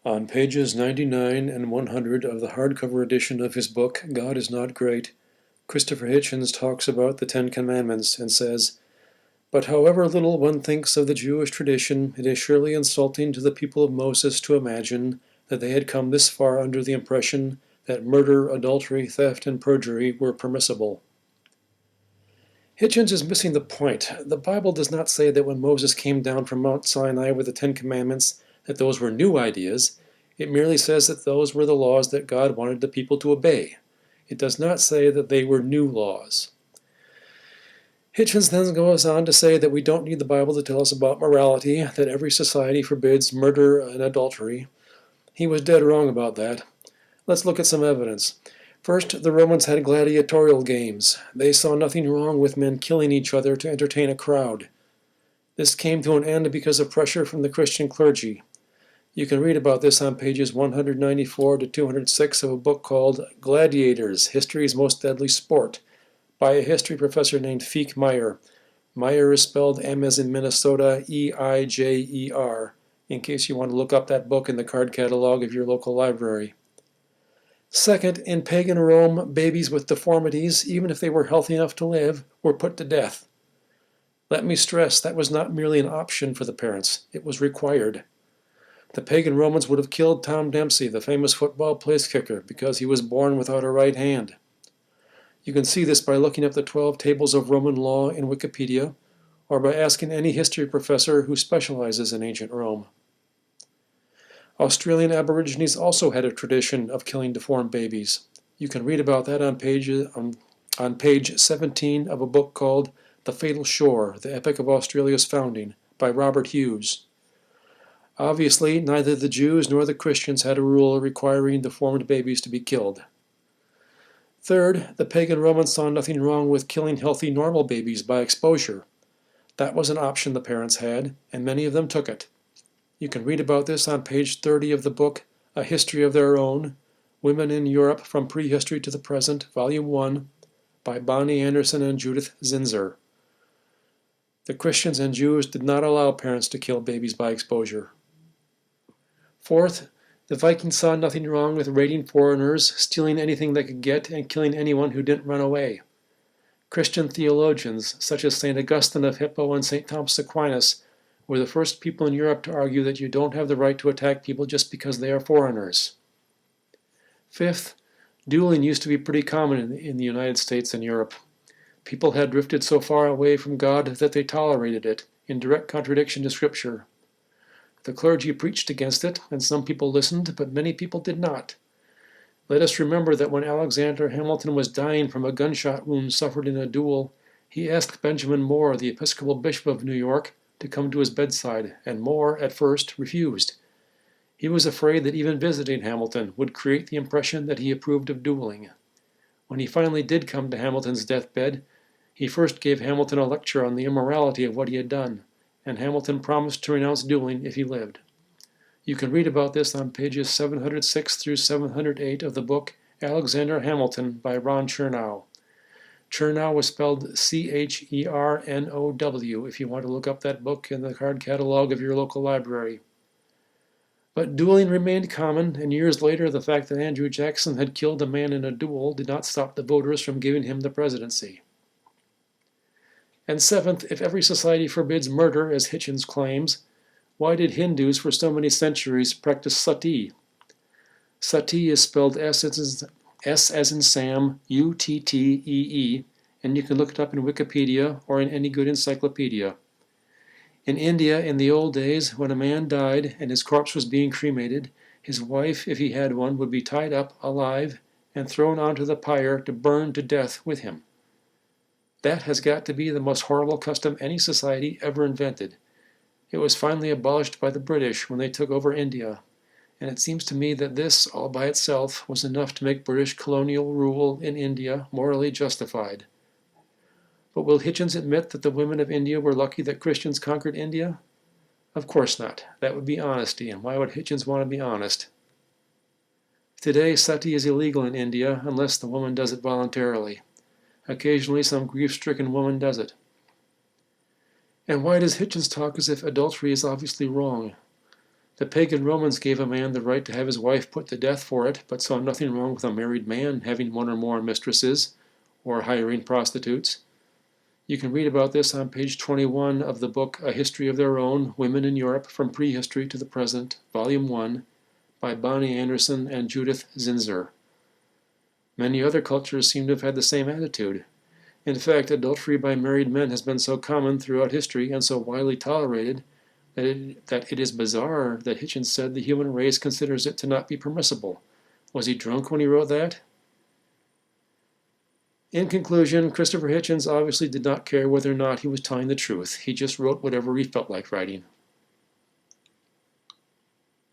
On pages 99 and 100 of the hardcover edition of his book, God is Not Great, Christopher Hitchens talks about the Ten Commandments and says, "But however little one thinks of the Jewish tradition, it is surely insulting to the people of Moses to imagine that they had come this far under the impression that murder, adultery, theft, and perjury were permissible." Hitchens is missing the point. The Bible does not say that when Moses came down from Mount Sinai with the Ten Commandments, that those were new ideas. It merely says that those were the laws that God wanted the people to obey. It does not say that they were new laws. Hitchens then goes on to say that we don't need the Bible to tell us about morality, that every society forbids murder and adultery. He was dead wrong about that. Let's look at some evidence. First, the Romans had gladiatorial games. They saw nothing wrong with men killing each other to entertain a crowd. This came to an end because of pressure from the Christian clergy. You can read about this on pages 194 to 206 of a book called Gladiators, History's Most Deadly Sport, by a history professor named Feek Meyer. Meyer is spelled M as in Minnesota, E-I-J-E-R, in case you want to look up that book in the card catalog of your local library. Second, in pagan Rome, babies with deformities, even if they were healthy enough to live, were put to death. Let me stress, that was not merely an option for the parents, it was required. The pagan Romans would have killed Tom Dempsey, the famous football place kicker, because he was born without a right hand. You can see this by looking up the 12 tables of Roman law in Wikipedia, or by asking any history professor who specializes in ancient Rome. Australian Aborigines also had a tradition of killing deformed babies. You can read about that on page 17 of a book called The Fatal Shore, The Epic of Australia's Founding, by Robert Hughes. Obviously, neither the Jews nor the Christians had a rule requiring deformed babies to be killed. Third, the pagan Romans saw nothing wrong with killing healthy normal babies by exposure. That was an option the parents had, and many of them took it. You can read about this on page 30 of the book, A History of Their Own, Women in Europe from Prehistory to the Present, Volume 1, by Bonnie Anderson and Judith Zinzer. The Christians and Jews did not allow parents to kill babies by exposure. Fourth, the Vikings saw nothing wrong with raiding foreigners, stealing anything they could get, and killing anyone who didn't run away. Christian theologians, such as St. Augustine of Hippo and St. Thomas Aquinas, were the first people in Europe to argue that you don't have the right to attack people just because they are foreigners. Fifth, dueling used to be pretty common in the United States and Europe. People had drifted so far away from God that they tolerated it, in direct contradiction to Scripture. The clergy preached against it, and some people listened, but many people did not. Let us remember that when Alexander Hamilton was dying from a gunshot wound suffered in a duel, he asked Benjamin Moore, the Episcopal Bishop of New York, to come to his bedside, and Moore, at first, refused. He was afraid that even visiting Hamilton would create the impression that he approved of dueling. When he finally did come to Hamilton's deathbed, he first gave Hamilton a lecture on the immorality of what he had done, and Hamilton promised to renounce dueling if he lived. You can read about this on pages 706 through 708 of the book Alexander Hamilton by Ron Chernow. Chernow was spelled C-H-E-R-N-O-W if you want to look up that book in the card catalog of your local library. But dueling remained common, and years later the fact that Andrew Jackson had killed a man in a duel did not stop the voters from giving him the presidency. And seventh, if every society forbids murder, as Hitchens claims, why did Hindus for so many centuries practice sati? Sati is spelled S as in Sam, U-T-T-E-E, and you can look it up in Wikipedia or in any good encyclopedia. In India, in the old days, when a man died and his corpse was being cremated, his wife, if he had one, would be tied up alive and thrown onto the pyre to burn to death with him. That has got to be the most horrible custom any society ever invented. It was finally abolished by the British when they took over India, and it seems to me that this, all by itself, was enough to make British colonial rule in India morally justified. But will Hitchens admit that the women of India were lucky that Christians conquered India? Of course not. That would be honesty, and why would Hitchens want to be honest? Today, sati is illegal in India unless the woman does it voluntarily. Occasionally, some grief-stricken woman does it. And why does Hitchens talk as if adultery is obviously wrong? The pagan Romans gave a man the right to have his wife put to death for it, but saw nothing wrong with a married man having one or more mistresses, or hiring prostitutes. You can read about this on page 21 of the book A History of Their Own, Women in Europe from Prehistory to the Present, Volume 1, by Bonnie Anderson and Judith Zinsser. Many other cultures seem to have had the same attitude. In fact, adultery by married men has been so common throughout history and so widely tolerated that it is bizarre that Hitchens said the human race considers it to not be permissible. Was he drunk when he wrote that? In conclusion, Christopher Hitchens obviously did not care whether or not he was telling the truth. He just wrote whatever he felt like writing.